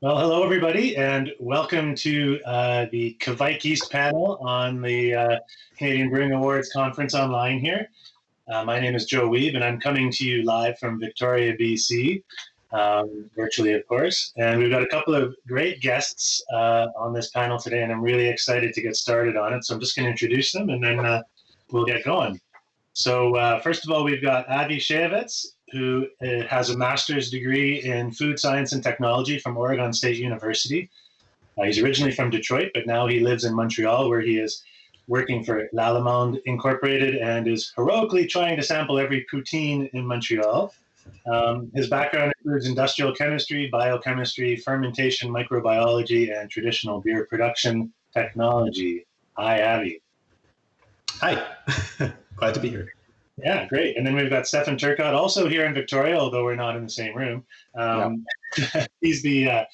Well, hello, everybody, and welcome to the Kveik Yeast panel on the Canadian Brewing Awards conference online here. My name is Joe Weeb, and I'm coming to you live from Victoria, BC, virtually, of course. And we've got a couple of great guests on this panel today, and I'm really excited to get started on it. So I'm just going to introduce them, and then we'll get going. So first of all, we've got Avi Shevitz, who has a master's degree in food science and technology from Oregon State University. He's originally from Detroit, but now he lives in Montreal, where he is working for L'Allemande Incorporated and is heroically trying to sample every poutine in Montreal. His background includes industrial chemistry, biochemistry, fermentation, microbiology, and traditional beer production technology. Hi, Avi. Hi, glad to be here. Yeah, great. And then we've got Stefan Turcotte, also here in Victoria, although we're not in the same room. He's the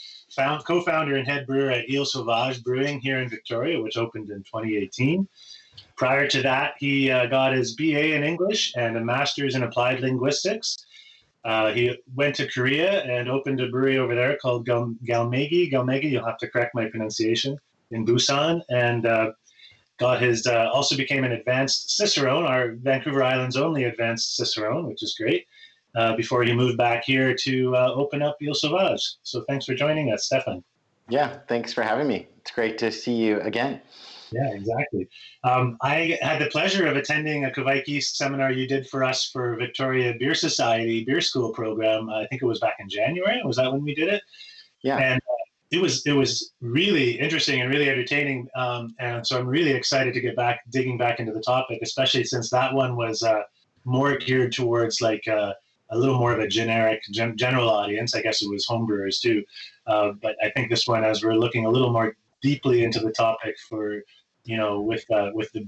co-founder and head brewer at Ile Sauvage Brewing here in Victoria, which opened in 2018. Prior to that, he got his BA in English and a master's in applied linguistics. He went to Korea and opened a brewery over there called Galmegi, you'll have to correct my pronunciation, in Busan, and also became an advanced Cicerone, our Vancouver Island's only advanced Cicerone, which is great, before he moved back here to open up Ile Sauvage. So thanks for joining us, Stefan. Yeah, thanks for having me. It's great to see you again. Yeah, exactly. I had the pleasure of attending a Kveik Yeast seminar you did for us for Victoria Beer Society Beer School program. I think it was back in January. Was that when we did it? Yeah. And it was really interesting and really entertaining, and so I'm really excited to get digging back into the topic, especially since that one was more geared towards like a little more of a general audience. I guess it was homebrewers too, but I think this one, as we're looking a little more deeply into the topic for with the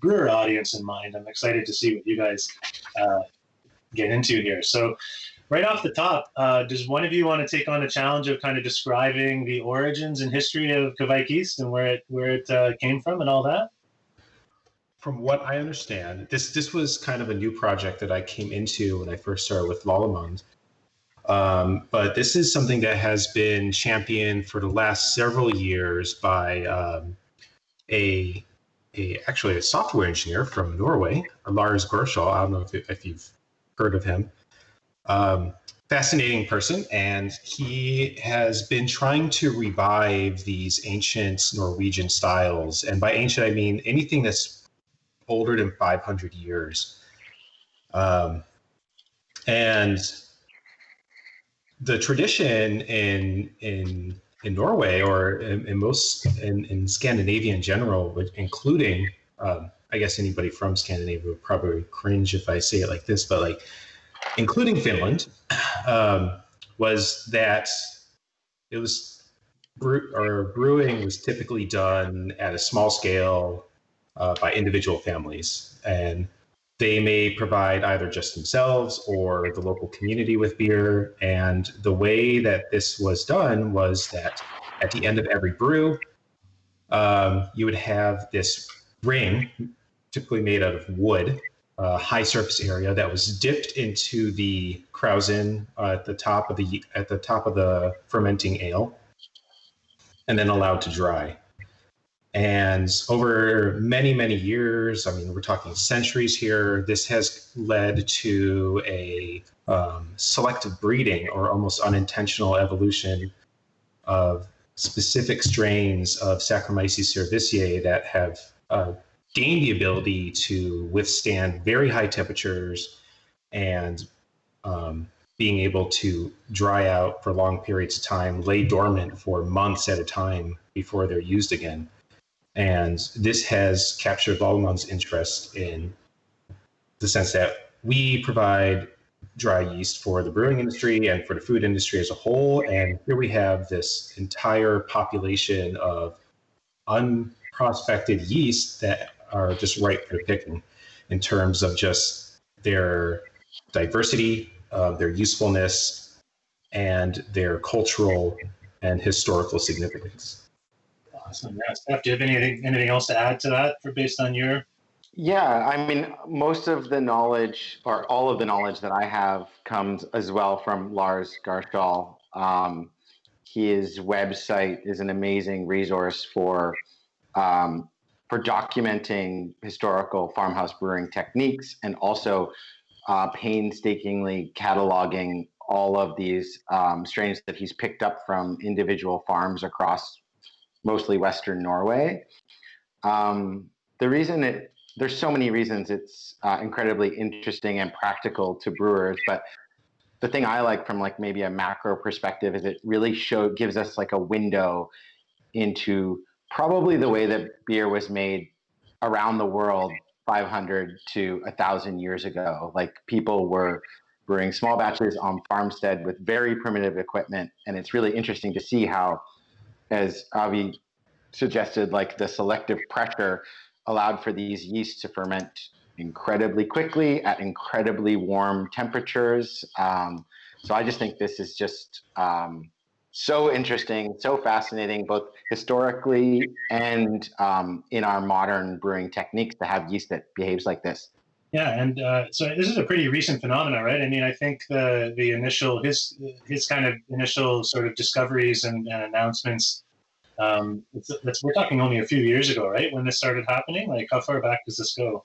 brewer audience in mind, I'm excited to see what you guys get into here. So. Right off the top, does one of you want to take on the challenge of kind of describing the origins and history of Kveik Yeast and where it came from and all that? From what I understand, this was kind of a new project that I came into when I first started with L'Allemande. But this is something that has been championed for the last several years by actually a software engineer from Norway, Lars Gorshall. I don't know if you've heard of him. Fascinating person, and he has been trying to revive these ancient Norwegian styles. And by ancient, I mean anything that's older than 500 years. And the tradition in Norway, or in Scandinavia in general, including I guess anybody from Scandinavia would probably cringe if I say it like this, but like, including Finland, was that it was brewing was typically done at a small scale by individual families, and they may provide either just themselves or the local community with beer. And the way that this was done was that at the end of every brew, you would have this ring, typically made out of wood, high surface area that was dipped into the krausen at the top of the fermenting ale, and then allowed to dry. And over many, many years, I mean, we're talking centuries here, this has led to a selective breeding or almost unintentional evolution of specific strains of Saccharomyces cerevisiae that have gain the ability to withstand very high temperatures and being able to dry out for long periods of time, lay dormant for months at a time before they're used again. And this has captured L'Allemande's interest in the sense that we provide dry yeast for the brewing industry and for the food industry as a whole. And here we have this entire population of unprospected yeast that are just ripe for picking in terms of just their diversity, their usefulness, and their cultural and historical significance. Awesome. Yeah, Steph, do you have anything else to add to that based on your? Yeah, I mean, most of the knowledge, or all of the knowledge that I have, comes as well from Lars Garshall. his website is an amazing resource for documenting historical farmhouse brewing techniques, and also painstakingly cataloging all of these strains that he's picked up from individual farms across mostly Western Norway. There's so many reasons it's incredibly interesting and practical to brewers, but the thing I like from like maybe a macro perspective is it really gives us like a window into probably the way that beer was made around the world 500 to 1,000 years ago. Like, people were brewing small batches on farmstead with very primitive equipment, and it's really interesting to see how, as Avi suggested, like the selective pressure allowed for these yeasts to ferment incredibly quickly at incredibly warm temperatures. So I just think this is just so interesting, so fascinating, both historically and in our modern brewing techniques, to have yeast that behaves like this. Yeah, and so this is a pretty recent phenomenon, right? I mean, I think the initial his kind of initial sort of discoveries and announcements. We're talking only a few years ago, right? When this started happening. Like, how far back does this go?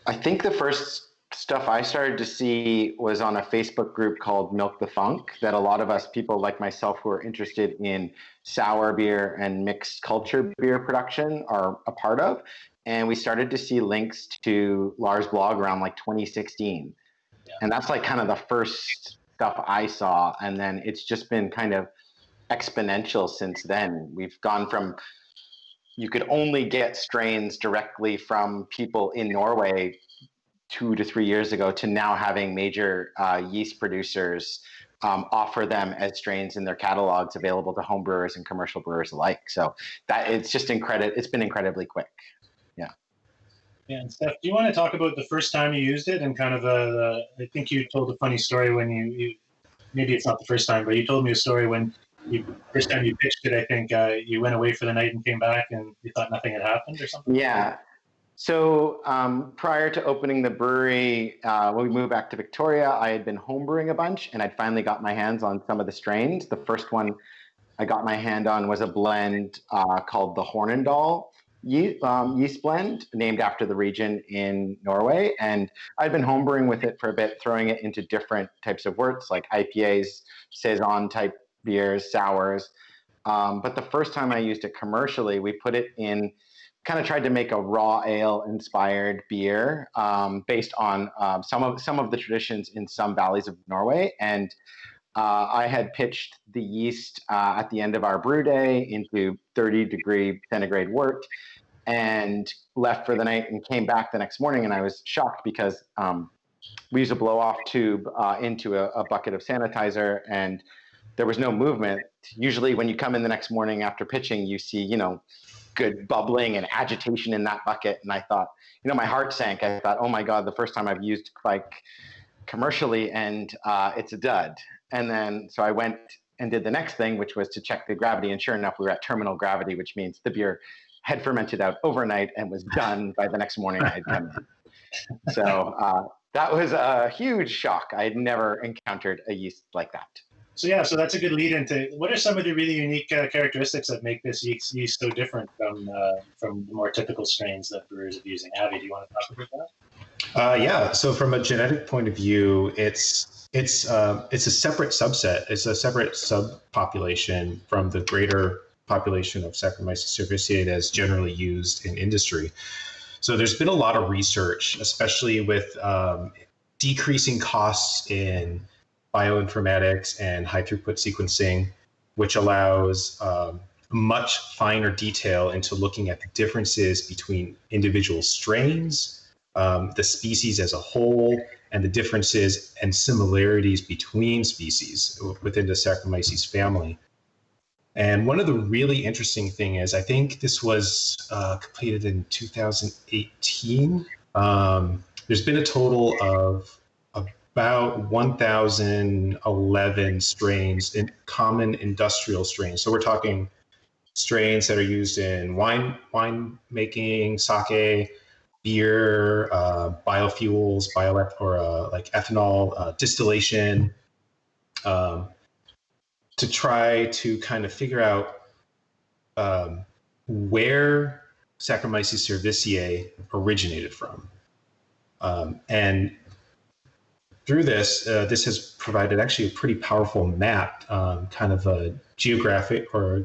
I think the first stuff I started to see was on a Facebook group called Milk the Funk, that a lot of us, people like myself who are interested in sour beer and mixed culture beer production, are a part of. And we started to see links to Lars' blog around like 2016. Yeah. And that's like kind of the first stuff I saw. And then it's just been kind of exponential since then. We've gone from, you could only get strains directly from people in Norway 2 to 3 years ago, to now having major yeast producers offer them as strains in their catalogs available to home brewers and commercial brewers alike. So that it's just incredible. It's been incredibly quick. Yeah. Yeah. And Steph, do you want to talk about the first time you used it, and kind of I think you told a funny story when you maybe it's not the first time, but you told me a story when first time you pitched it. I think you went away for the night and came back and you thought nothing had happened or something. Yeah. So prior to opening the brewery, when we moved back to Victoria, I had been homebrewing a bunch, and I'd finally got my hands on some of the strains. The first one I got my hand on was a blend called the Hornindal yeast blend, named after the region in Norway. And I'd been homebrewing with it for a bit, throwing it into different types of worts like IPAs, Saison type beers, sours. But the first time I used it commercially, we put it in, kind of tried to make a raw ale inspired beer based on some of the traditions in some valleys of Norway. And I had pitched the yeast at the end of our brew day into 30-degree centigrade wort, and left for the night and came back the next morning. And I was shocked because we use a blow-off tube into a bucket of sanitizer, and there was no movement. Usually when you come in the next morning after pitching, you see, good bubbling and agitation in that bucket. And I thought, my heart sank. I thought, oh my God, the first time I've used Kveik commercially, and it's a dud. And then, so I went and did the next thing, which was to check the gravity. And sure enough, we were at terminal gravity, which means the beer had fermented out overnight and was done by the next morning I had come in. So that was a huge shock. I had never encountered a yeast like that. So yeah, so that's a good lead into what are some of the really unique characteristics that make this yeast so different from the more typical strains that brewers are using. Avi, do you want to talk about that? Yeah. So from a genetic point of view, it's a separate subset. It's a separate subpopulation from the greater population of Saccharomyces cerevisiae that's generally used in industry. So there's been a lot of research, especially with decreasing costs in bioinformatics and high throughput sequencing, which allows much finer detail into looking at the differences between individual strains, the species as a whole, and the differences and similarities between species within the Saccharomyces family. And one of the really interesting thing is, I think this was completed in 2018. There's been a total of about 1,011 strains in common industrial strains. So we're talking strains that are used in wine making, sake, beer, biofuels, like ethanol, distillation. to try to kind of figure out where Saccharomyces cerevisiae originated from. And through this, this has provided actually a pretty powerful map, kind of a geographic or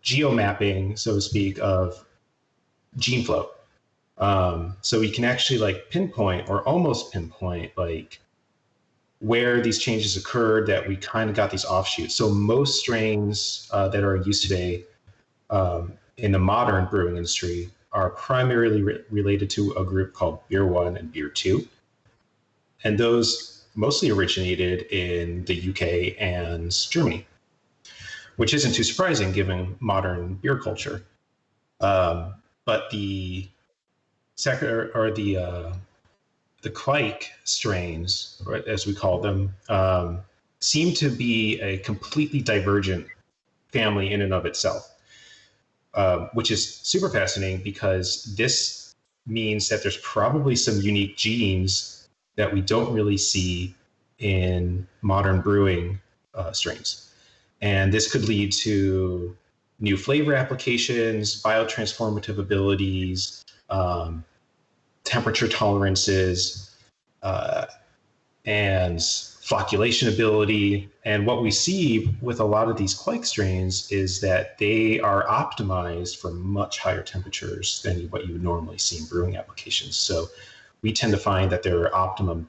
geomapping, so to speak, of gene flow. So we can actually like pinpoint or almost pinpoint like where these changes occurred, that we kind of got these offshoots. So most strains that are used today in the modern brewing industry are primarily related to a group called Beer 1 and Beer 2. And those mostly originated in the UK and Germany, which isn't too surprising given modern beer culture. But the Kveik strains, or as we call them, seem to be a completely divergent family in and of itself, which is super fascinating because this means that there's probably some unique genes that we don't really see in modern brewing strains. And this could lead to new flavor applications, biotransformative abilities, temperature tolerances, and flocculation ability. And what we see with a lot of these Kveik strains is that they are optimized for much higher temperatures than what you would normally see in brewing applications. So we tend to find that their optimum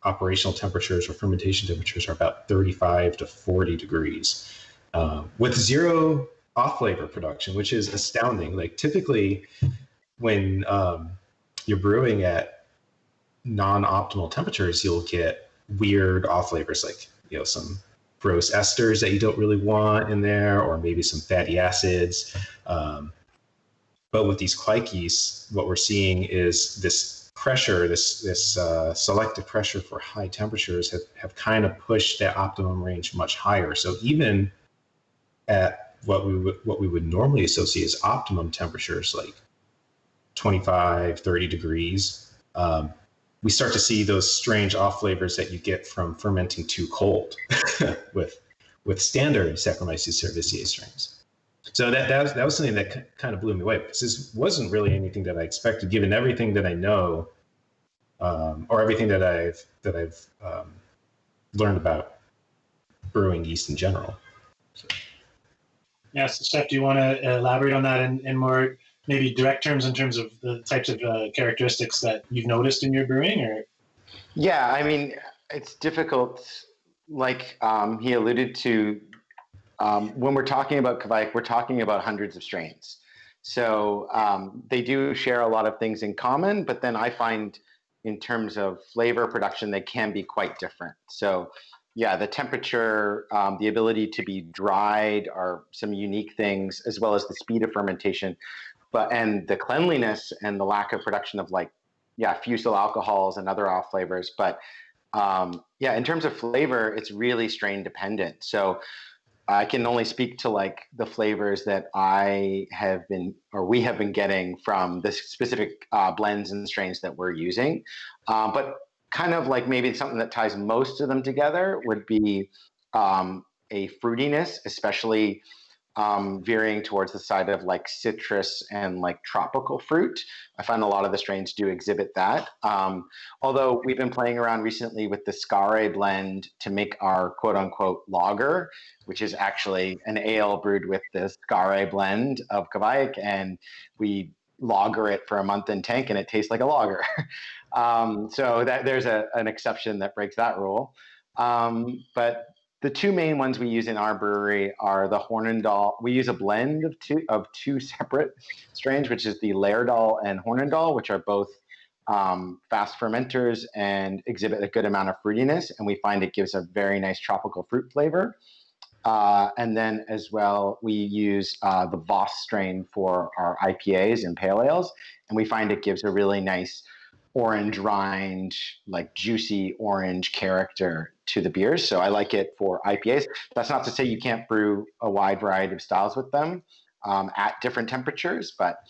operational temperatures or fermentation temperatures are about 35 to 40 degrees, with zero off flavor production, which is astounding. Like typically when you're brewing at non-optimal temperatures, you'll get weird off flavors, like, you know, some gross esters that you don't really want in there, or maybe some fatty acids. But with these Kveik yeasts, what we're seeing is this pressure, this selective pressure for high temperatures have kind of pushed that optimum range much higher. So even at what we would normally associate as optimum temperatures, like 25, 30 degrees, we start to see those strange off flavors that you get from fermenting too cold with standard Saccharomyces cerevisiae strains. So that was something that kind of blew me away, because this wasn't really anything that I expected, given everything that I know, or everything that I've learned about brewing yeast in general. So. Yeah, so Steph, do you want to elaborate on that in more maybe direct terms, in terms of the types of characteristics that you've noticed in your brewing? Or yeah, I mean, it's difficult. Like he alluded to, when we're talking about Kveik, we're talking about hundreds of strains. So they do share a lot of things in common, but then I find in terms of flavor production, they can be quite different. So yeah, the temperature, the ability to be dried are some unique things, as well as the speed of fermentation, and the cleanliness and the lack of production of fusel alcohols and other off flavors. But in terms of flavor, it's really strain dependent. So I can only speak to like the flavors that we have been getting from the specific blends and strains that we're using. But kind of like maybe something that ties most of them together would be a fruitiness, especially veering towards the side of like citrus and like tropical fruit. I find a lot of the strains do exhibit that. Although we've been playing around recently with the Skare blend to make our quote unquote lager, which is actually an ale brewed with the Skare blend of Kveik, and we lager it for a month in tank and it tastes like a lager. So that there's an exception that breaks that rule. But the two main ones we use in our brewery are the Hornindal. We use a blend of two separate strains, which is the Lærdal and Hornindal, which are both fast fermenters and exhibit a good amount of fruitiness, and we find it gives a very nice tropical fruit flavor. And then as well, we use the Voss strain for our IPAs and pale ales, and we find it gives a really nice orange rind, like juicy orange character to the beers. So I like it for IPAs. That's not to say you can't brew a wide variety of styles with them at different temperatures, but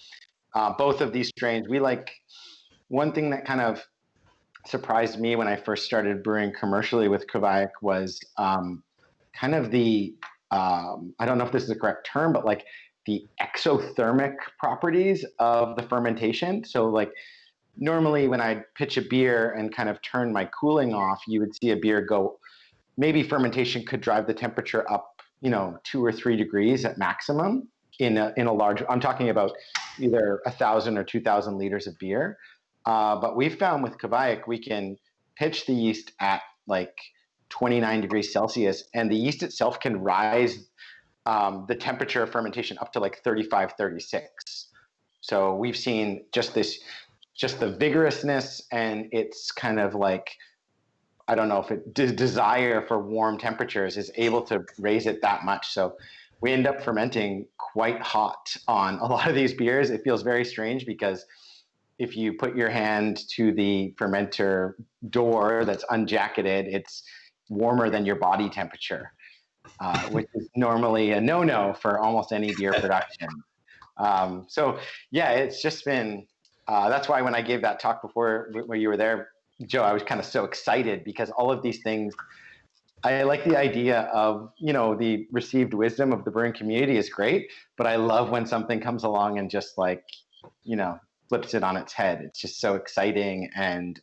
both of these strains we like. One thing that kind of surprised me when I first started brewing commercially with Kveik was kind of the, I don't know if this is the correct term, but like the exothermic properties of the fermentation. So like normally when I pitch a beer and kind of turn my cooling off, you would see a beer go, maybe fermentation could drive the temperature up, 2 or 3 degrees at maximum in a large, I'm talking about either 1,000 or 2,000 liters of beer. But we've found with Kveik, we can pitch the yeast at like 29 degrees Celsius, and the yeast itself can rise the temperature of fermentation up to like 35, 36. So we've seen just the vigorousness, and it's kind of like, I don't know if it desire for warm temperatures is able to raise it that much. So we end up fermenting quite hot on a lot of these beers. It feels very strange because if you put your hand to the fermenter door that's unjacketed, it's warmer than your body temperature, which is normally a no-no for almost any beer production. So yeah, it's just been, that's why when I gave that talk before where you were there, Joe, I was kind of so excited because all of these things, I like the idea of, the received wisdom of the brewing community is great, but I love when something comes along and just like, flips it on its head. It's just so exciting. And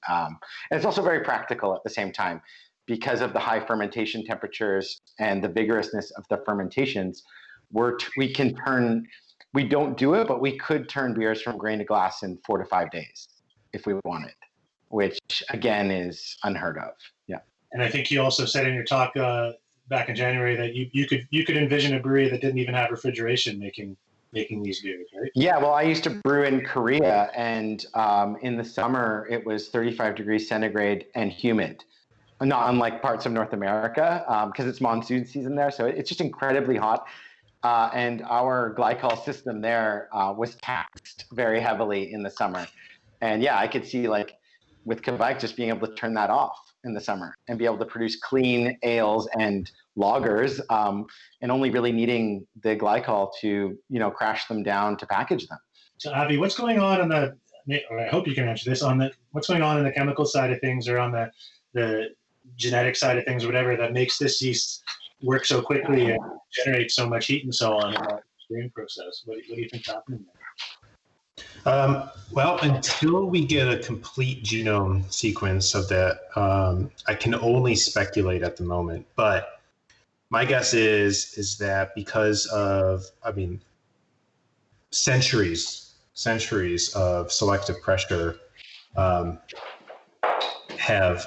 it's also very practical at the same time because of the high fermentation temperatures and the vigorousness of the fermentations. We don't do it, but we could turn beers from grain to glass in 4 to 5 days if we wanted, which again is unheard of. Yeah. And I think you also said in your talk back in January that you could envision a brewery that didn't even have refrigeration making these beers, right? Yeah, well, I used to brew in Korea, and in the summer it was 35 degrees centigrade and humid, not unlike parts of North America, because it's monsoon season there. So it's just incredibly hot. And our glycol system there was taxed very heavily in the summer. And yeah, I could see like with Kveik just being able to turn that off in the summer and be able to produce clean ales and lagers, and only really needing the glycol to, crash them down to package them. So Avi, what's going on or I hope you can answer this, what's going on in the chemical side of things or on the genetic side of things or whatever that makes this yeast work so quickly and generate so much heat and so on in that brewing process? What do you think's happening there? Well, until we get a complete genome sequence of that, I can only speculate at the moment. But my guess is that because of, centuries of selective pressure have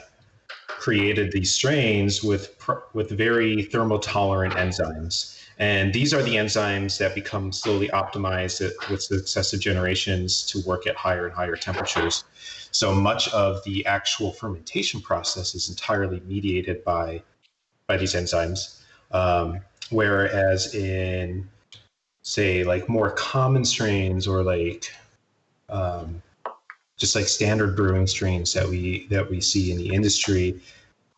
created these strains with very thermotolerant enzymes. And these are the enzymes that become slowly optimized with successive generations to work at higher and higher temperatures. So much of the actual fermentation process is entirely mediated by these enzymes. Whereas in, say, like more common strains or like just like standard brewing strains that we see in the industry,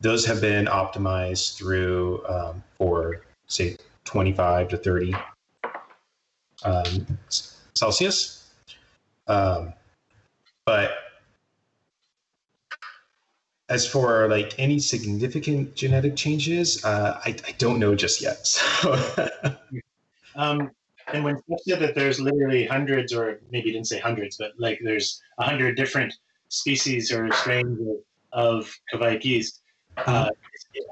those have been optimized through for, say, 25 to 30 Celsius. But as for like any significant genetic changes, I don't know just yet. So. And when you said that there's literally hundreds, or maybe you didn't say hundreds, but like there's 100 different species or strains of Kveik yeast. Are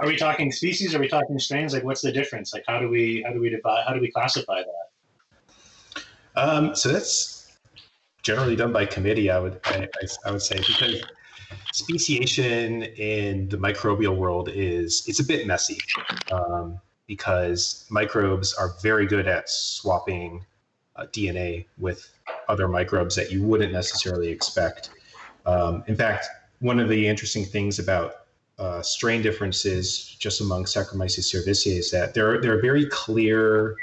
we talking species? Are we talking strains? Like, what's the difference? Like, how do we divide? How do we classify that? So that's generally done by committee. I would say, because speciation in the microbial world it's a bit messy, because microbes are very good at swapping DNA with other microbes that you wouldn't necessarily expect. In fact, one of the interesting things about strain differences just among Saccharomyces cerevisiae is that there are very clear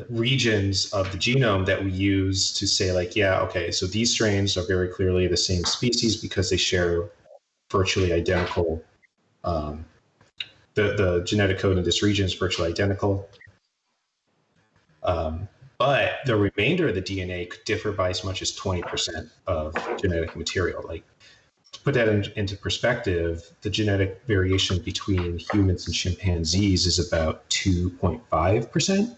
regions of the genome that we use to say, like, yeah, okay, so these strains are very clearly the same species because they share virtually identical, the genetic code in this region is virtually identical. But the remainder of the DNA could differ by as much as 20% of genetic material. Like, to put that into perspective, the genetic variation between humans and chimpanzees is about 2.5%.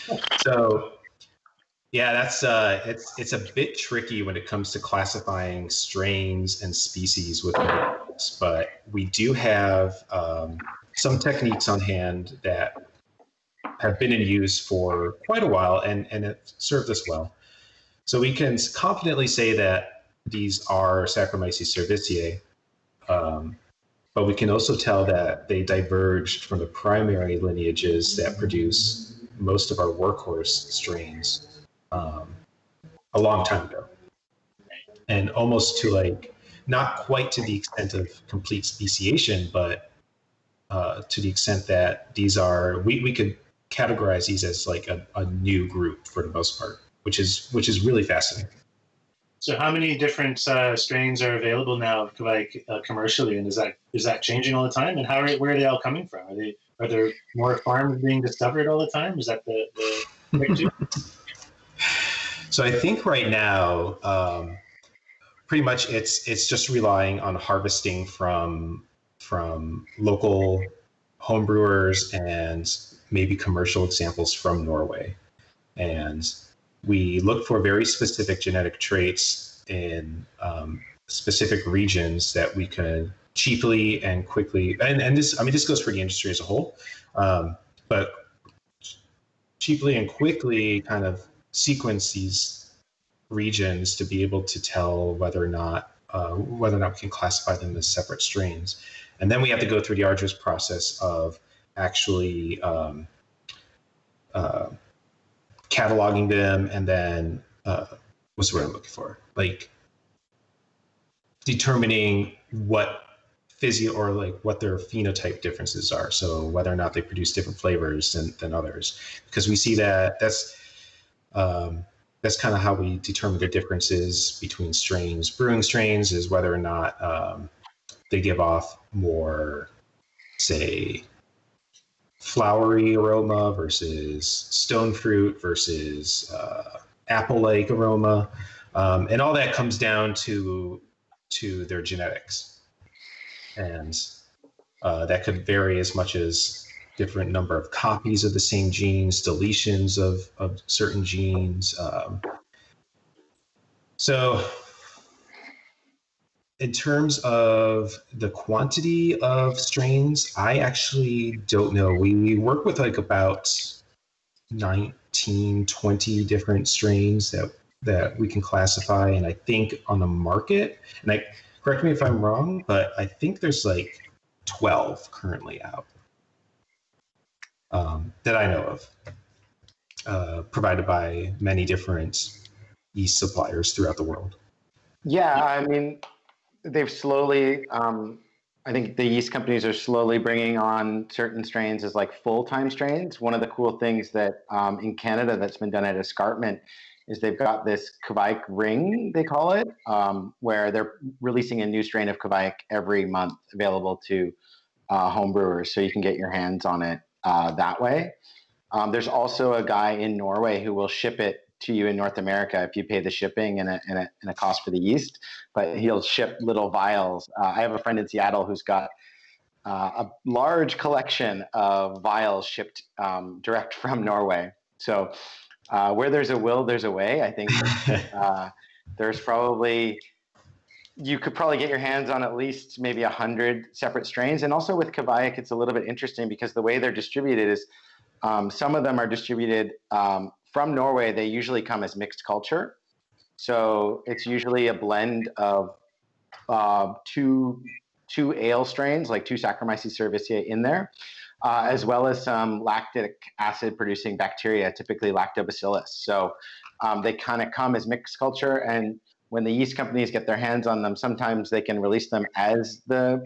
Wow. So yeah, that's it's a bit tricky when it comes to classifying strains and species with microbes, but we do have some techniques on hand that have been in use for quite a while and it served us well. So we can confidently say that these are Saccharomyces cerevisiae, but we can also tell that they diverged from the primary lineages that produce most of our workhorse strains a long time ago, and almost to like not quite to the extent of complete speciation, but to the extent that these are we could categorize these as like a new group for the most part, which is really fascinating. So how many different strains are available now of Kveik commercially, and is that changing all the time? And where are they all coming from? Are there more farms being discovered all the time? Is that the picture? So I think right now, pretty much it's just relying on harvesting from local homebrewers and maybe commercial examples from Norway. And we look for very specific genetic traits in specific regions that we can cheaply and quickly, and this goes for the industry as a whole, but cheaply and quickly kind of sequence these regions to be able to tell whether or not we can classify them as separate strains. And then we have to go through the arduous process of actually cataloging them, and then what's the word I'm looking for? Like determining what what their phenotype differences are. So whether or not they produce different flavors than others, because we see that's kind of how we determine the differences between strains. Brewing strains is whether or not they give off more, say, flowery aroma versus stone fruit versus apple-like aroma, and all that comes down to their genetics, and that could vary as much as different number of copies of the same genes, deletions of certain genes. So in terms of the quantity of strains, I actually don't know. We work with like about 19, 20 different strains that we can classify. And I think on the market, and correct me if I'm wrong, but I think there's like 12 currently out that I know of, provided by many different yeast suppliers throughout the world. Yeah, I mean, they've slowly, I think the yeast companies are slowly bringing on certain strains as like full-time strains. One of the cool things that in Canada that's been done at Escarpment is they've got this Kveik ring, they call it, where they're releasing a new strain of Kveik every month available to homebrewers, so you can get your hands on it that way. There's also a guy in Norway who will ship it to you in North America if you pay the shipping and a cost for the yeast, but he'll ship little vials. I have a friend in Seattle who's got a large collection of vials shipped direct from Norway. So where there's a will, there's a way. I think there's probably, you could probably get your hands on at least maybe 100 separate strains. And also with Kveik, it's a little bit interesting because the way they're distributed is some of them are distributed from Norway. They usually come as mixed culture. So it's usually a blend of two ale strains, like two Saccharomyces cerevisiae in there, as well as some lactic acid producing bacteria, typically lactobacillus. So they kind of come as mixed culture, and when the yeast companies get their hands on them, sometimes they can release them as the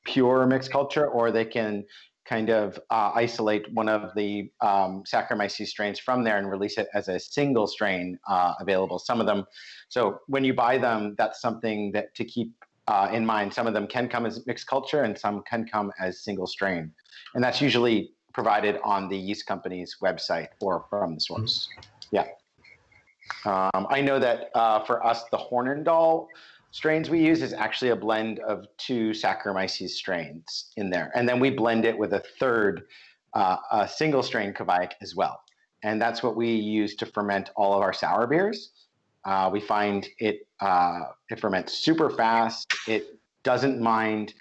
pure mixed culture, or they can kind of isolate one of the Saccharomyces strains from there and release it as a single strain available. Some of them, so when you buy them, that's something that to keep in mind. Some of them can come as mixed culture and some can come as single strain. And that's usually provided on the yeast company's website or from the source. Yeah. I know that for us, the Hornindal strains we use is actually a blend of 2 Saccharomyces strains in there. And then we blend it with a third, a single strain Kveik as well. And that's what we use to ferment all of our sour beers. We find it ferments super fast. It doesn't mind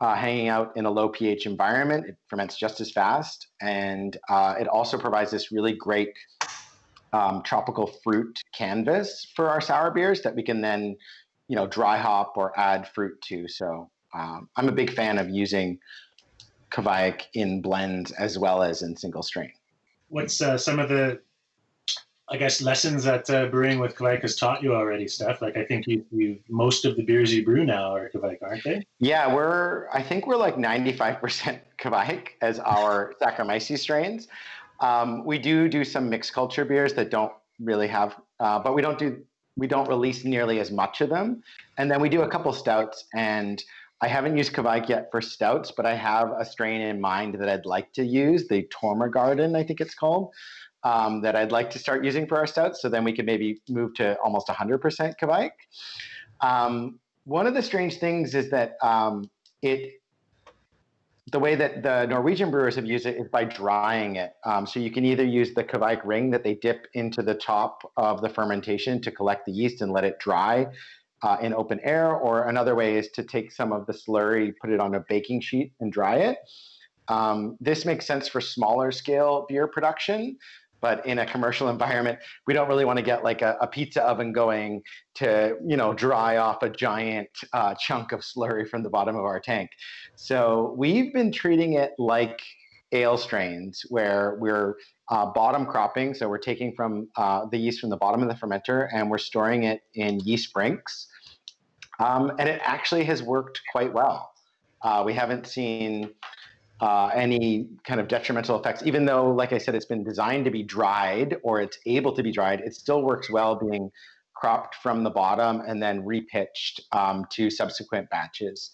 hanging out in a low pH environment. It ferments just as fast. And it also provides this really great tropical fruit canvas for our sour beers that we can then, dry hop or add fruit to. So I'm a big fan of using Kveik in blends as well as in single strain. What's some of the, I guess, lessons that brewing with Kveik has taught you already, Steph? Like, I think you most of the beers you brew now are Kveik, aren't they? Yeah, I think we're like 95% Kveik as our Saccharomyces strains. We do some mixed culture beers that don't really have, but we don't release nearly as much of them. And then we do a couple stouts, and I haven't used Kveik yet for stouts, but I have a strain in mind that I'd like to use, the Tormergarden, I think it's called, that I'd like to start using for our stouts. So then we could maybe move to almost 100% Kveik. One of the strange things is that the way that the Norwegian brewers have used it is by drying it. So you can either use the Kveik ring that they dip into the top of the fermentation to collect the yeast and let it dry in open air, or another way is to take some of the slurry, put it on a baking sheet and dry it. This makes sense for smaller scale beer production, but in a commercial environment, we don't really want to get like a pizza oven going to, dry off a giant chunk of slurry from the bottom of our tank. So we've been treating it like ale strains, where we're bottom cropping. So we're taking from the yeast from the bottom of the fermenter and we're storing it in yeast brinks. And it actually has worked quite well. We haven't seen any kind of detrimental effects, even though, like I said, it's been designed to be dried, or it's able to be dried. It still works well being cropped from the bottom and then repitched to subsequent batches.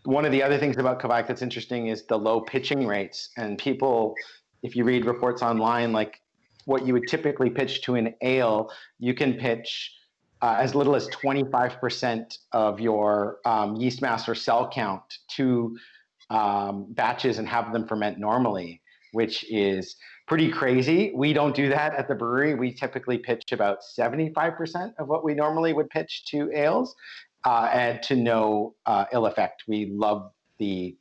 One of the other things about Kveik that's interesting is the low pitching rates. And people, if you read reports online, like what you would typically pitch to an ale, you can pitch as little as 25% of your yeast mass or cell count to batches and have them ferment normally, which is pretty crazy. We don't do that at the brewery. We typically pitch about 75% of what we normally would pitch to ales, and to no ill effect. We love the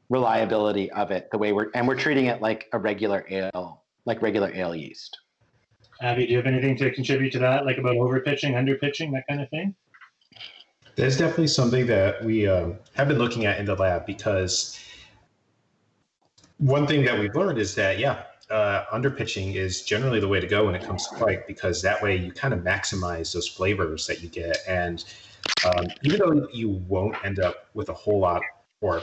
reliability of it, the way we're treating it like a regular ale yeast. Abby, do you have anything to contribute to that, like about overpitching, underpitching, that kind of thing? There's definitely something that we have been looking at in the lab, because one thing that we've learned is that, underpitching is generally the way to go when it comes to Kveik, because that way you kind of maximize those flavors that you get. And even though you won't end up with a whole lot, or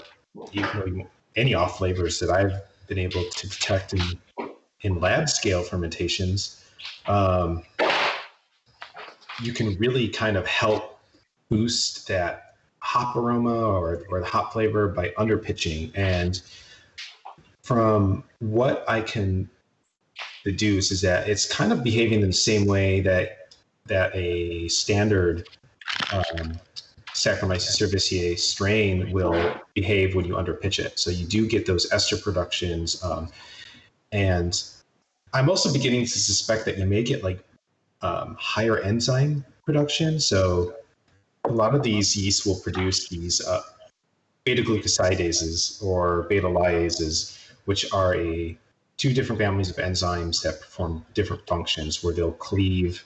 any off flavors that I've been able to detect in lab scale fermentations, you can really kind of help boost that hop aroma or the hop flavor by underpitching. And from what I can deduce is that it's kind of behaving in the same way that a standard Saccharomyces cerevisiae strain will behave when you underpitch it. So you do get those ester productions, and I'm also beginning to suspect that you may get like higher enzyme production. So a lot of these yeasts will produce these beta-glucosidases or beta-lyases, which are two different families of enzymes that perform different functions, where they'll cleave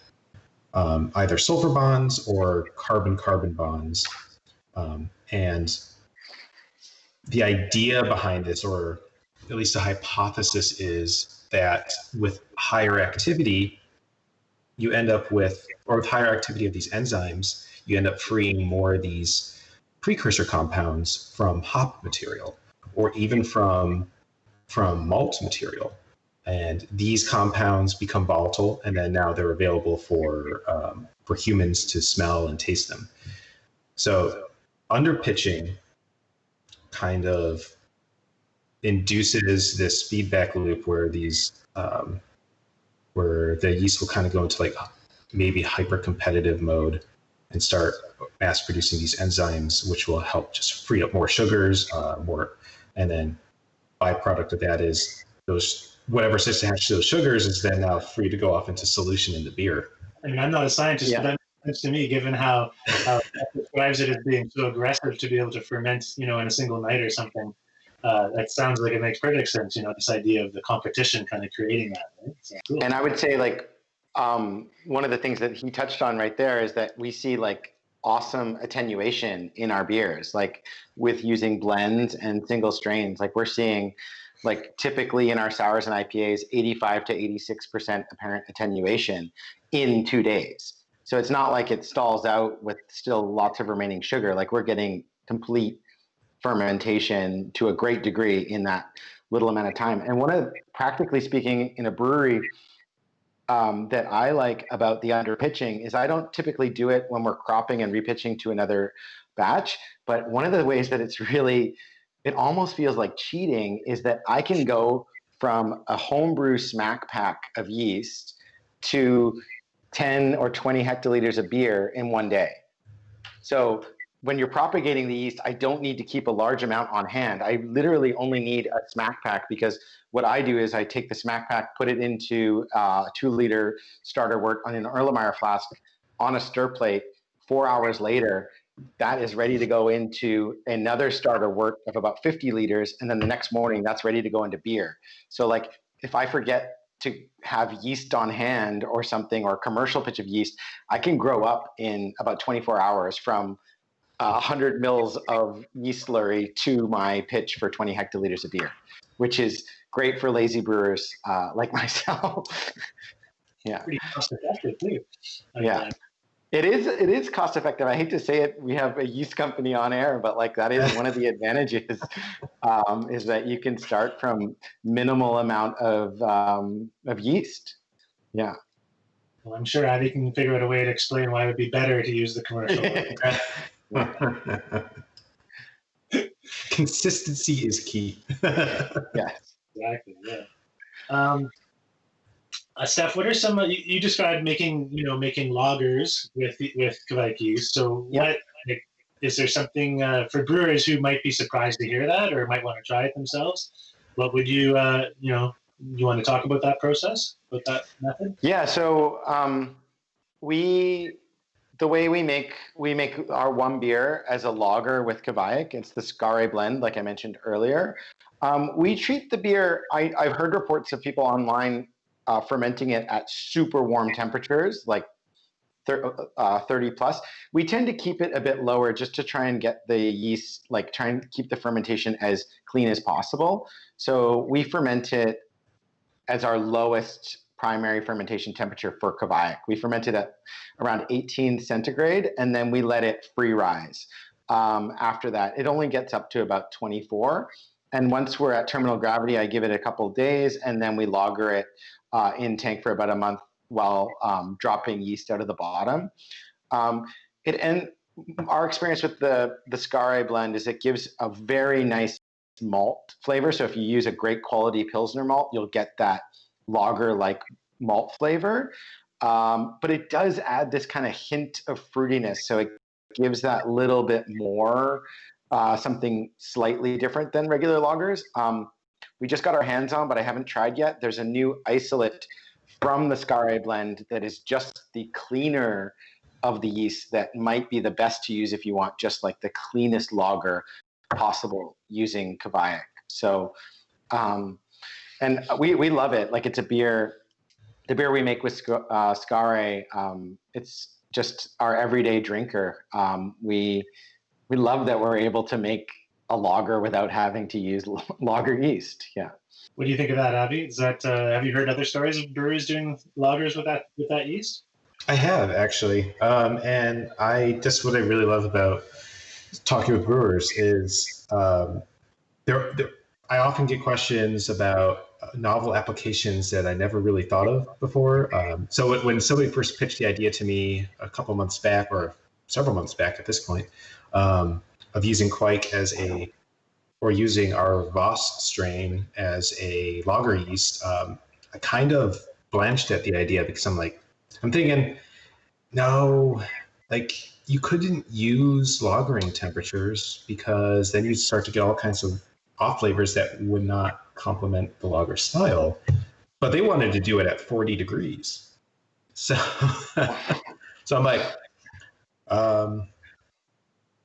either sulfur bonds or carbon-carbon bonds. And the idea behind this, or at least a hypothesis, is that with higher activity, you end up with, or with higher activity of these enzymes, you end up freeing more of these precursor compounds from hop material, or even from malt material. And these compounds become volatile, and then now they're available for humans to smell and taste them. So underpitching kind of induces this feedback loop where these where the yeast will kind of go into like maybe hyper-competitive mode and start mass producing these enzymes, which will help just free up more sugars, and then byproduct of that is those whatever sits attached to those sugars is then now free to go off into solution in the beer. I mean, I'm not a scientist, but that makes sense to me, given how it describes it as being so aggressive to be able to ferment, in a single night or something. That sounds like it makes perfect sense. This idea of the competition kind of creating that. Right? So, cool. And I would say, like, one of the things that he touched on right there is that we see like awesome attenuation in our beers, like with using blends and single strains. Like we're seeing, like typically in our sours and IPAs, 85 to 86% apparent attenuation in 2 days. So it's not like it stalls out with still lots of remaining sugar. Like we're getting complete fermentation to a great degree in that little amount of time. And practically speaking, in a brewery, that I like about the underpitching is I don't typically do it when we're cropping and repitching to another batch. But one of the ways that it almost feels like cheating is that I can go from a homebrew smack pack of yeast to 10 or 20 hectoliters of beer in 1 day. So when you're propagating the yeast, I don't need to keep a large amount on hand. I literally only need a smack pack, because what I do is I take the smack pack, put it into a 2-liter starter wort on an Erlenmeyer flask on a stir plate. 4 hours later, that is ready to go into another starter wort of about 50 liters. And then the next morning, that's ready to go into beer. So like if I forget to have yeast on hand or something, or a commercial pitch of yeast, I can grow up in about 24 hours from 100 mils of yeast slurry to my pitch for 20 hectoliters of beer, which is great for lazy brewers like myself. Yeah. Pretty cost effective too. Yeah. It is cost effective. I hate to say it. We have a yeast company on air, but like that is one of the advantages is that you can start from minimal amount of yeast. Yeah. Well, I'm sure Abby can figure out a way to explain why it would be better to use the commercial. Consistency is key. Yes. Exactly. Yeah. Steph, what are some? You described making lagers with Kveik yeast. So, is there something for brewers who might be surprised to hear that, or might want to try it themselves? What would you want to talk about that process, about that method? Yeah. So, the way we make our one beer as a lager with Kveik. It's the Skare blend, like I mentioned earlier. We treat the beer. I've heard reports of people online fermenting it at super warm temperatures, like 30 plus. We tend to keep it a bit lower just to try and get the yeast, like try and keep the fermentation as clean as possible. So we ferment it as our lowest primary fermentation temperature for Kveik. We ferment it at around 18 centigrade, and then we let it free rise. After that, it only gets up to about 24. And once we're at terminal gravity, I give it a couple of days, and then we lager it in tank for about a month while dropping yeast out of the bottom. Our experience with the Skare blend is it gives a very nice malt flavor. So if you use a great quality Pilsner malt, you'll get that lager-like malt flavor. But it does add this kind of hint of fruitiness. So it gives that little bit more something slightly different than regular lagers. We just got our hands on, but I haven't tried yet. There's a new isolate from the Skare blend that is just the cleaner of the yeast that might be the best to use if you want just like the cleanest lager possible using Kveik. So, and we love it. Like it's a beer, the beer we make with Skare, it's just our everyday drinker. We love that we're able to make a lager without having to use lager yeast. Yeah. What do you think of that, Abby? Is that have you heard other stories of breweries doing lagers with that yeast? I have actually, and that's what I really love about talking with brewers is I often get questions about novel applications that I never really thought of before. So when somebody first pitched the idea to me a couple months back, or several months back at this point, of using Kveik or using our Voss strain as a lager yeast, I kind of blanched at the idea because I'm thinking No, like you couldn't use lagering temperatures because then you'd start to get all kinds of off flavors that would not complement the lager style. But they wanted to do it at 40 degrees. So, so I'm like,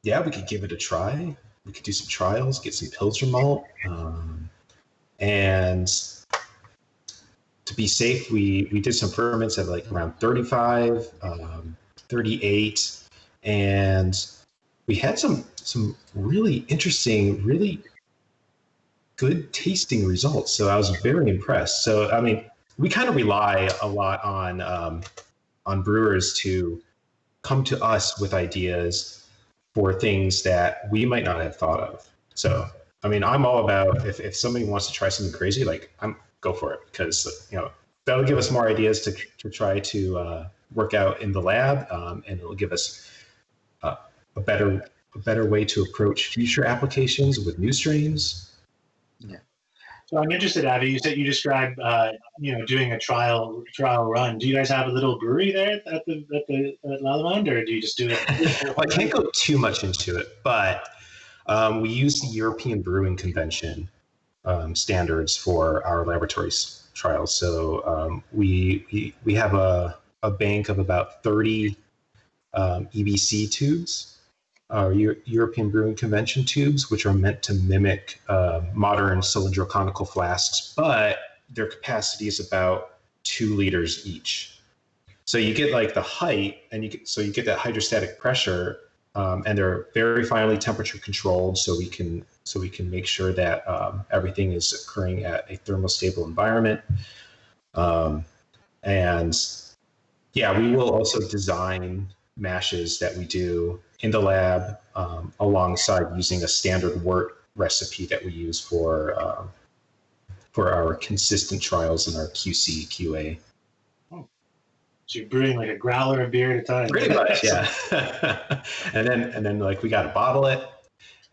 yeah, we could give it a try. We could do some trials, get some Pilsner malt. And to be safe, we did some ferments at like around 35, 38. And we had some really interesting, really good tasting results. So I was very impressed. So, I mean, we kind of rely a lot on brewers to come to us with ideas for things that we might not have thought of. So, I mean, I'm all about if somebody wants to try something crazy, like go for it, because that'll give us more ideas to try to work out in the lab, and it'll give us a better way to approach future applications with new strains. Yeah. So I'm interested, Avi. You said you described, doing a trial run. Do you guys have a little brewery there at Lallemande, or do you just do it? Well, I can't go too much into it, but we use the European Brewing Convention standards for our laboratory trials. So we have a bank of about 30 EBC tubes, European Brewing Convention tubes, which are meant to mimic modern cylindroconical flasks, but their capacity is about 2 liters each. So you get like the height, and you get that hydrostatic pressure, and they're very finely temperature controlled, so we can make sure that everything is occurring at a thermostable environment. And yeah, we will also design mashes that we do in the lab alongside using a standard wort recipe that we use for our consistent trials in our QC QA. Oh. So you're brewing like a growler of beer at a time. Pretty much, yeah. and then like we got to bottle it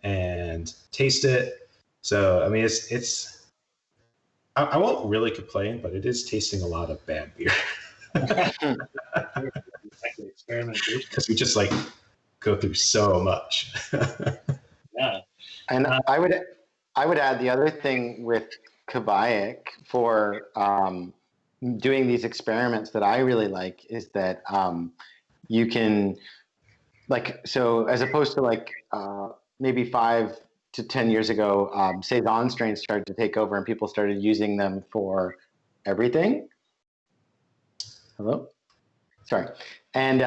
and taste it. So I mean, it's I won't really complain, but it is tasting a lot of bad beer. Because we just like go through so much. Yeah. And I would add the other thing with Kveik for doing these experiments that I really like is that you can, like, so as opposed to like maybe 5 to 10 years ago, Saison strains started to take over and people started using them for everything. Hello? Sorry. And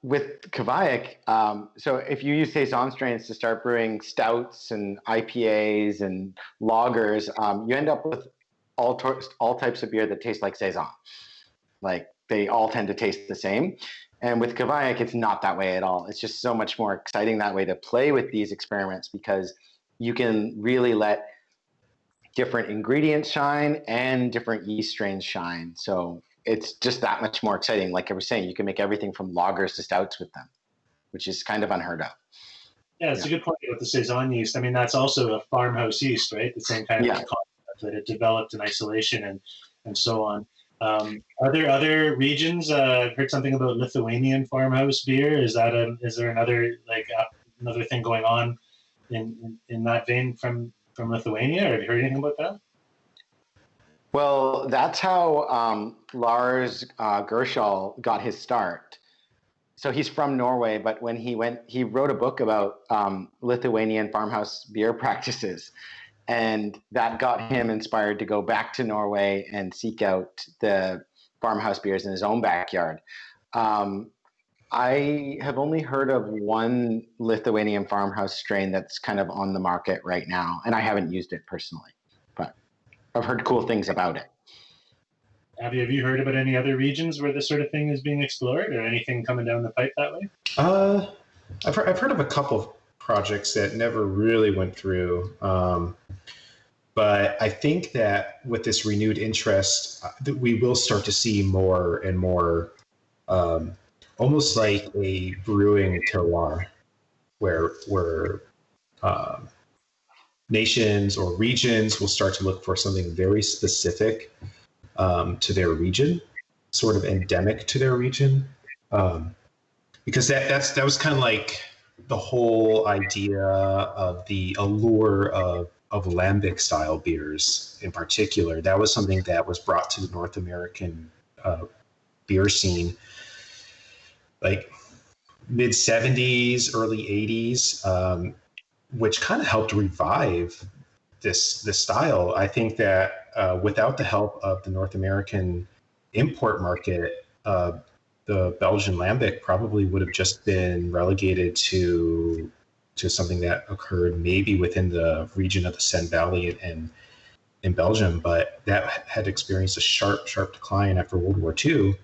with Kveik, so if you use Saison strains to start brewing stouts and IPAs and lagers, you end up with all types of beer that taste like Saison. Like they all tend to taste the same. And with Kveik, it's not that way at all. It's just so much more exciting that way to play with these experiments because you can really let different ingredients shine and different yeast strains shine. So it's just that much more exciting. Like I was saying, you can make everything from lagers to stouts with them, which is kind of unheard of. Yeah, it's a good point with the Saison yeast. I mean, that's also a farmhouse yeast, right? The same kind of concept that it developed in isolation and so on. Are there other regions? I've heard something about Lithuanian farmhouse beer. Is there another thing going on in that vein from Lithuania? Or have you heard anything about that? Well, that's how Lars Gerschel got his start. So he's from Norway, but when he wrote a book about Lithuanian farmhouse beer practices, and that got him inspired to go back to Norway and seek out the farmhouse beers in his own backyard. I have only heard of one Lithuanian farmhouse strain that's kind of on the market right now, and I haven't used it personally, but I've heard cool things about it. Have you heard about any other regions where this sort of thing is being explored, or anything coming down the pipe that way? I've heard of a couple of projects that never really went through, but I think that with this renewed interest, that we will start to see more and more, almost like a brewing terroir, where nations or regions will start to look for something very specific to their region, sort of endemic to their region, because that was kind of like the whole idea of the allure of lambic style beers in particular. That was something that was brought to the North American beer scene, like mid 70s, early 80s, which kind of helped revive this style. I think that without the help of the North American import market, the Belgian lambic probably would have just been relegated to something that occurred maybe within the region of the Seine Valley and in Belgium, but that had experienced a sharp decline after World War II.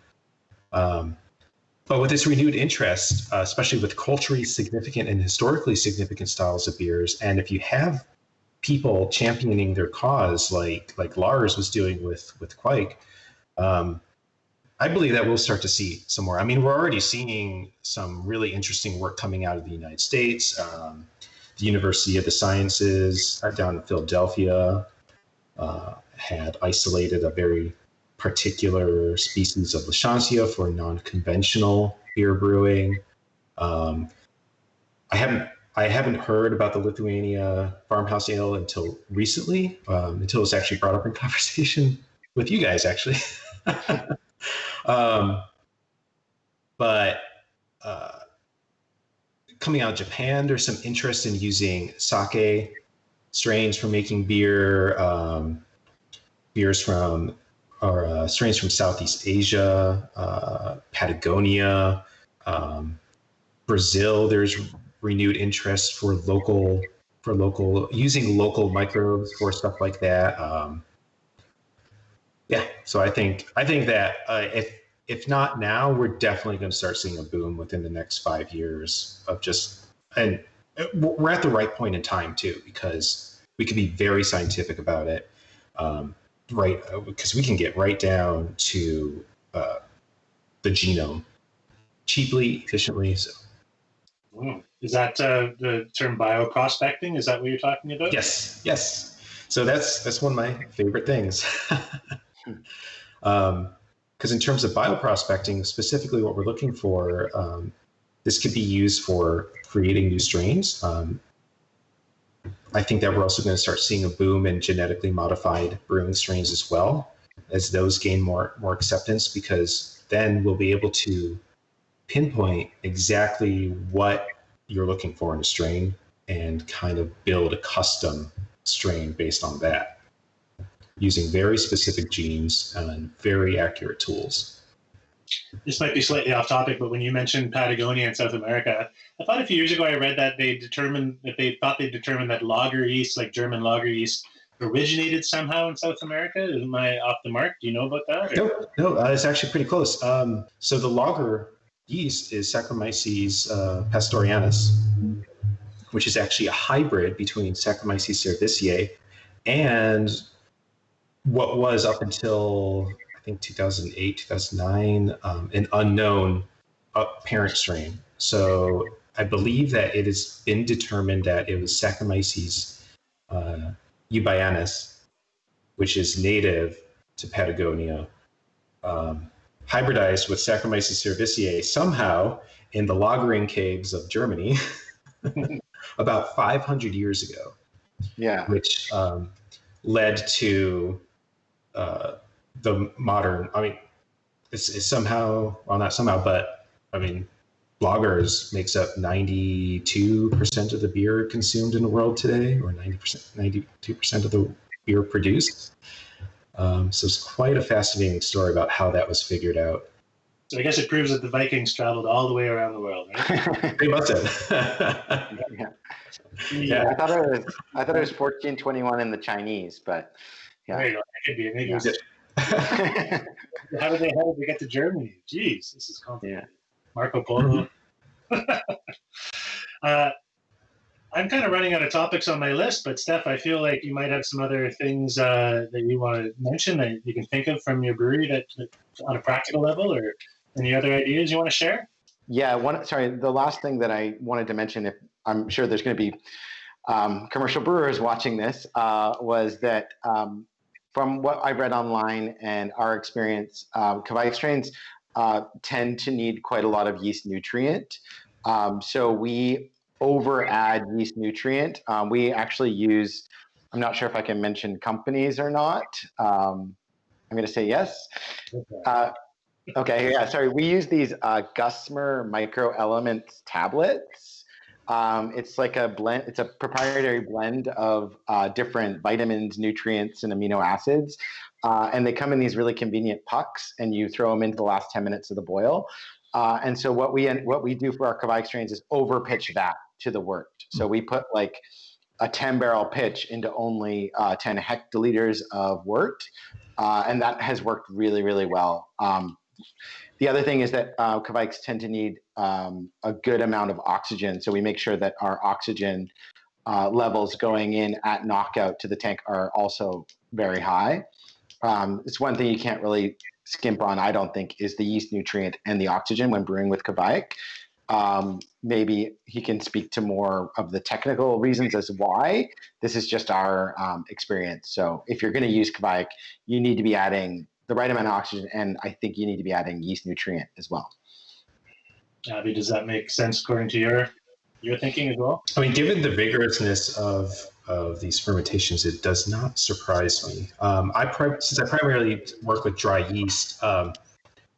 But with this renewed interest, especially with culturally significant and historically significant styles of beers, and if you have people championing their cause like Lars was doing with Kveik, I believe that we'll start to see some more. I mean, we're already seeing some really interesting work coming out of the United States. The University of the Sciences down in Philadelphia had isolated a very particular species of Lechancia for non-conventional beer brewing. I haven't heard about the Lithuania Farmhouse Ale until recently, until it was actually brought up in conversation with you guys, actually. But coming out of Japan, there's some interest in using sake strains for making beer, beers from or strains from Southeast Asia, Patagonia, Brazil. There's renewed interest for local using local microbes for stuff like that. So I think that if not now, we're definitely going to start seeing a boom within the next 5 years of and we're at the right point in time too, because we can be very scientific about it, right? Because we can get right down to the genome cheaply, efficiently. So. Is that the term bioprospecting? Is that what you're talking about? Yes. So that's one of my favorite things. Because in terms of bioprospecting, specifically what we're looking for, this could be used for creating new strains. I think that we're also going to start seeing a boom in genetically modified brewing strains as well, as those gain more acceptance, because then we'll be able to pinpoint exactly what you're looking for in a strain and kind of build a custom strain based on that, using very specific genes and very accurate tools. This might be slightly off topic, but when you mentioned Patagonia and South America, I thought a few years ago I read that they determined that lager yeast, like German lager yeast, originated somehow in South America. Am I off the mark? Do you know about that? No, it's actually pretty close. So the lager yeast is Saccharomyces pastorianus, which is actually a hybrid between Saccharomyces cerevisiae and what was up until I think 2008, 2009, an unknown parent strain. So I believe that it has been determined that it was Saccharomyces eubayanus, which is native to Patagonia, hybridized with Saccharomyces cerevisiae somehow in the lagering caves of Germany about 500 years ago. Yeah, which led to the modern. I mean, it's somehow, well, not somehow, but I mean, lagers makes up 92% of the beer consumed in the world today, or 92% of the beer produced. So it's quite a fascinating story about how that was figured out. So I guess it proves that the Vikings traveled all the way around the world, right? They must have. Yeah. I thought it was 1421 in the Chinese, but yeah. There you go. It could be. Maybe how did they get to Germany? Jeez, this is complicated. Yeah. Marco Polo. I'm kind of running out of topics on my list, but Steph, I feel like you might have some other things that you want to mention that you can think of from your brewery that on a practical level, or any other ideas you want to share? Yeah, the last thing that I wanted to mention, if I'm sure there's going to be commercial brewers watching this, was that from what I've read online and our experience, Kveik strains tend to need quite a lot of yeast nutrient. So we over add yeast nutrient. We actually use, I'm not sure if I can mention companies or not. I'm going to say yes. Okay, yeah, sorry. We use these Gusmer Micro Elements tablets. It's like a blend. It's a proprietary blend of different vitamins, nutrients, and amino acids, and they come in these really convenient pucks. And you throw them into the last 10 minutes of the boil. And so what we do for our Kveik strains is over pitch that to the wort. So we put like a 10-barrel pitch into only 10 hectoliters of wort, and that has worked really, really well. The other thing is that Kveiks tend to need a good amount of oxygen, so we make sure that our oxygen levels going in at knockout to the tank are also very high. It's one thing you can't really skimp on, I don't think, is the yeast nutrient and the oxygen when brewing with Kveik. Maybe he can speak to more of the technical reasons as why. This is just our experience. So if you're going to use Kveik, you need to be adding the right amount of oxygen, and I think you need to be adding yeast nutrient as well. Abby, does that make sense according to your thinking as well? I mean, given the vigorousness of these fermentations, it does not surprise me. Since I primarily work with dry yeast, the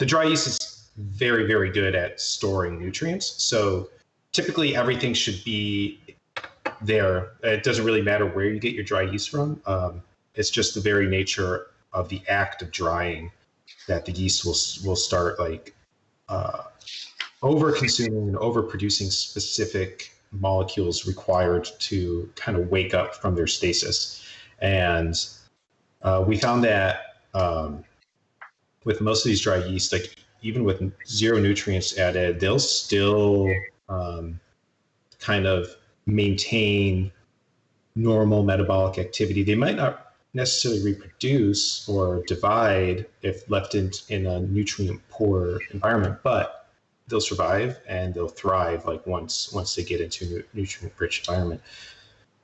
dry yeast is very, very good at storing nutrients. So typically everything should be there. It doesn't really matter where you get your dry yeast from. It's just the very nature of the act of drying that the yeast will start like over consuming and over producing specific molecules required to kind of wake up from their stasis. And we found that with most of these dry yeast, like even with zero nutrients added, they'll still kind of maintain normal metabolic activity. They might not necessarily reproduce or divide if left in a nutrient poor environment, but they'll survive and they'll thrive like once they get into a nutrient rich environment.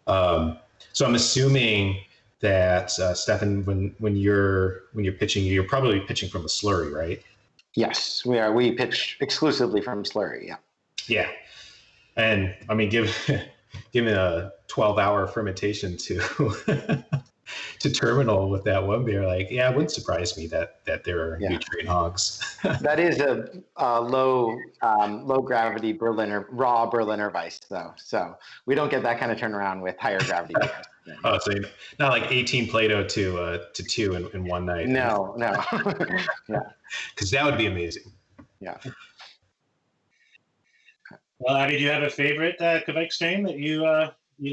So I'm assuming that Stefan, when you're pitching, you're probably pitching from a slurry, right? Yes, we are. We pitch exclusively from slurry. Yeah. Yeah, and I mean, given a 12-hour fermentation to terminal with that one beer, like, yeah, it wouldn't surprise me that there are nutrient hogs. That is a low gravity raw Berliner Weiss, though. So we don't get that kind of turnaround with higher gravity beers. Oh, so not like 18 Plato to 2 in one night. No. Yeah. Because that would be amazing. Yeah. Well, Abby, do you have a favorite Kveik strain that you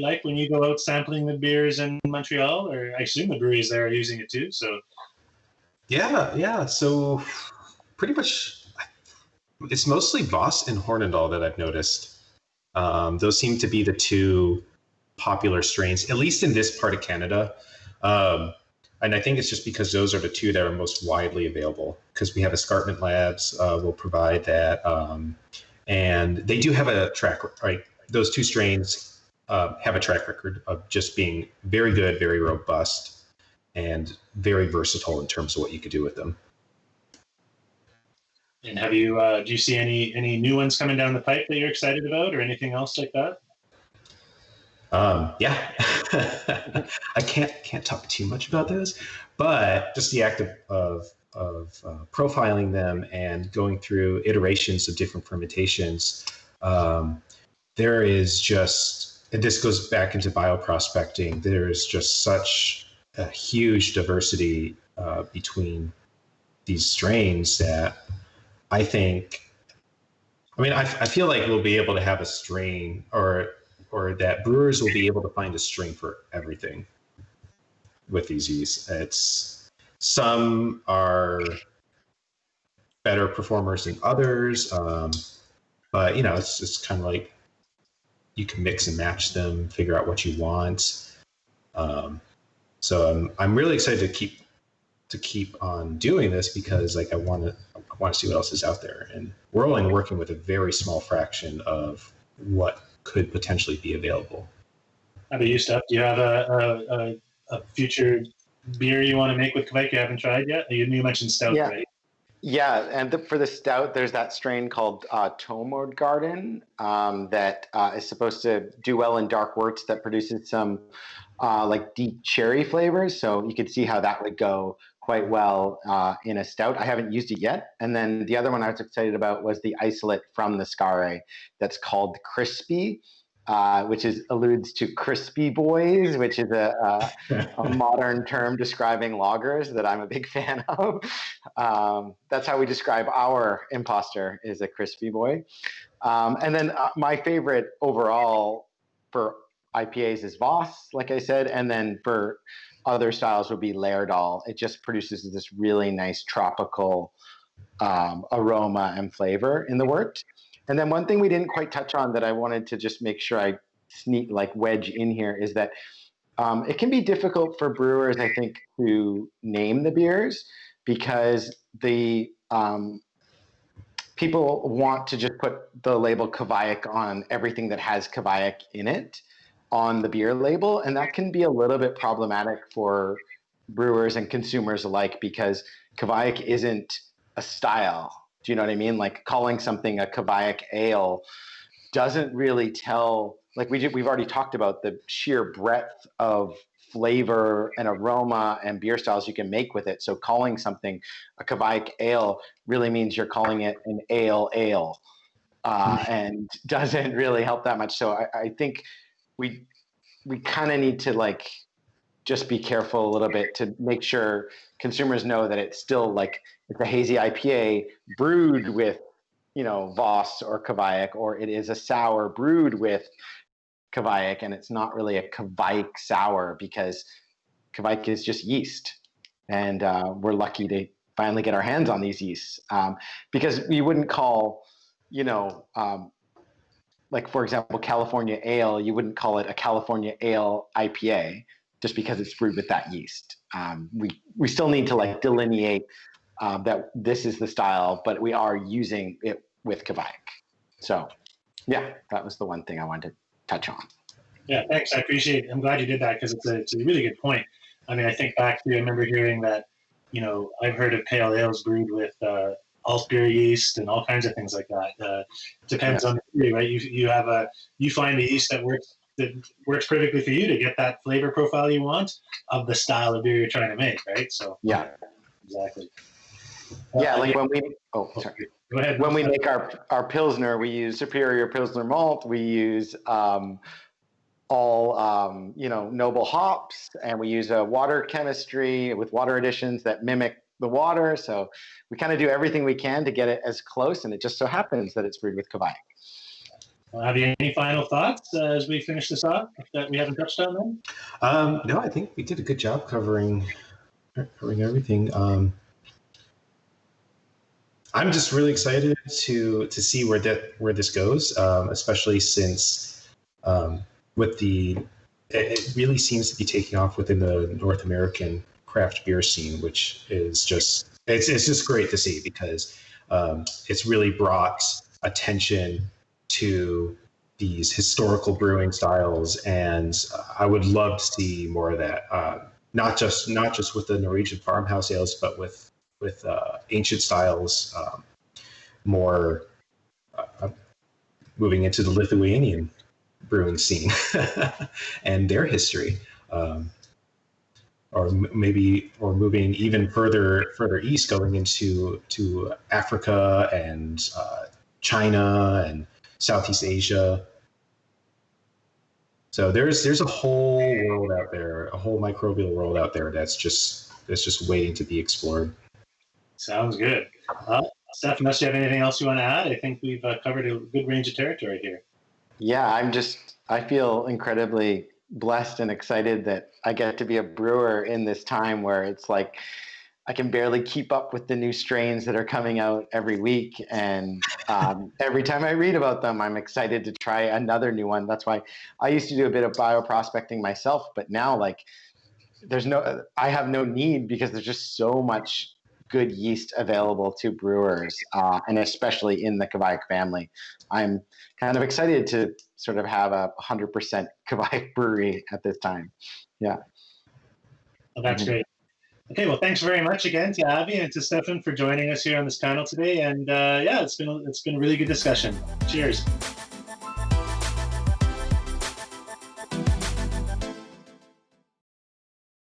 like when you go out sampling the beers in Montreal? Or I assume the breweries there are using it too. So yeah. So pretty much, it's mostly Voss and Hornindal that I've noticed. Those seem to be the two popular strains, at least in this part of Canada. And I think it's just because those are the two that are most widely available, because we have Escarpment Labs will provide that. And they do have a track, right? Those two strains have a track record of just being very good, very robust, and very versatile in terms of what you could do with them. And have you do you see any new ones coming down the pipe that you're excited about, or anything else like that? Yeah, I can't talk too much about those, but just the act of profiling them and going through iterations of different fermentations. There is just, and this goes back into bioprospecting, there is just such a huge diversity between these strains that I feel like we'll be able to have a strain or that brewers will be able to find a strain for everything with these yeasts. Some are better performers than others, but it's just kind of like you can mix and match them, figure out what you want. So I'm really excited to keep on doing this, because like I want to see what else is out there, and we're only working with a very small fraction of what could potentially be available. How about you, Steph? Do you have a future beer you want to make with Kveik you haven't tried yet? You mentioned stout, right? Yeah, and for the stout, there's that strain called Tomod Garden that is supposed to do well in dark worts that produces some like deep cherry flavors. So you could see how that would go quite well in a stout. I haven't used it yet. And then the other one I was excited about was the isolate from the Skare that's called Crispy, which alludes to Crispy Boys, which is a modern term describing lagers that I'm a big fan of. That's how we describe our imposter, is a crispy boy. And then my favorite overall for IPAs is Voss, like I said, and then for other styles would be Laerdal. It just produces this really nice tropical aroma and flavor in the wort. And then one thing we didn't quite touch on that I wanted to just make sure I wedge in here is that it can be difficult for brewers, I think, to name the beers because the people want to just put the label Kveik on everything that has Kveik in it on the beer label, and that can be a little bit problematic for brewers and consumers alike because Kveik isn't a style. Do you know what I mean? Like calling something a Kveik ale doesn't really tell. Like we've already talked about the sheer breadth of flavor and aroma and beer styles you can make with it. So calling something a Kveik ale really means you're calling it an ale, and doesn't really help that much. So I think we kind of need to like just be careful a little bit to make sure consumers know that it's still like it's a hazy IPA brewed with, Voss or Kveik, or it is a sour brewed with Kveik, and it's not really a Kveik sour because Kveik is just yeast, and we're lucky to finally get our hands on these yeasts because you wouldn't call, like for example, California Ale, you wouldn't call it a California Ale IPA just because it's brewed with that yeast. We still need to like delineate that this is the style, but we are using it with Kveik. So yeah, that was the one thing I wanted to touch on. Yeah, thanks. I appreciate it. I'm glad you did that because it's a really good point. I mean, I think back to, I remember hearing that, I've heard of pale ales brewed with alt beer yeast and all kinds of things like that. Depends on the brewery, right? You find the yeast that works perfectly for you to get that flavor profile you want of the style of beer you're trying to make, right? So yeah, exactly. Yeah, like when we Go ahead. When we make our Pilsner, we use Superior Pilsner malt. We use all noble hops, and we use a water chemistry with water additions that mimic the water. So we kind of do everything we can to get it as close, and it just so happens that it's brewed with Kveik. Well, have you any final thoughts as we finish this off that we haven't touched on then? No, I think we did a good job covering everything. I'm just really excited to see where this goes, especially since it really seems to be taking off within the North American craft beer scene, which is just it's just great to see because it's really brought attention to these historical brewing styles, and I would love to see more of that. Not just with the Norwegian farmhouse ales, but with ancient styles, more moving into the Lithuanian brewing scene and their history, or moving even further east, going to Africa and China and Southeast Asia. So there's a whole world out there, a whole microbial world out there that's just waiting to be explored. Sounds good. Steph, unless you have anything else you want to add, I think we've covered a good range of territory here. Yeah, I feel incredibly blessed and excited that I get to be a brewer in this time where it's like I can barely keep up with the new strains that are coming out every week. And every time I read about them, I'm excited to try another new one. That's why I used to do a bit of bioprospecting myself, but now I have no need because there's just so much good yeast available to brewers, and especially in the Kveik family. I'm kind of excited to sort of have a 100% Kveik brewery at this time. Yeah. Well, that's great. Okay, well, thanks very much again to Abby and to Stefan for joining us here on this panel today. And yeah, it's been a really good discussion. Cheers.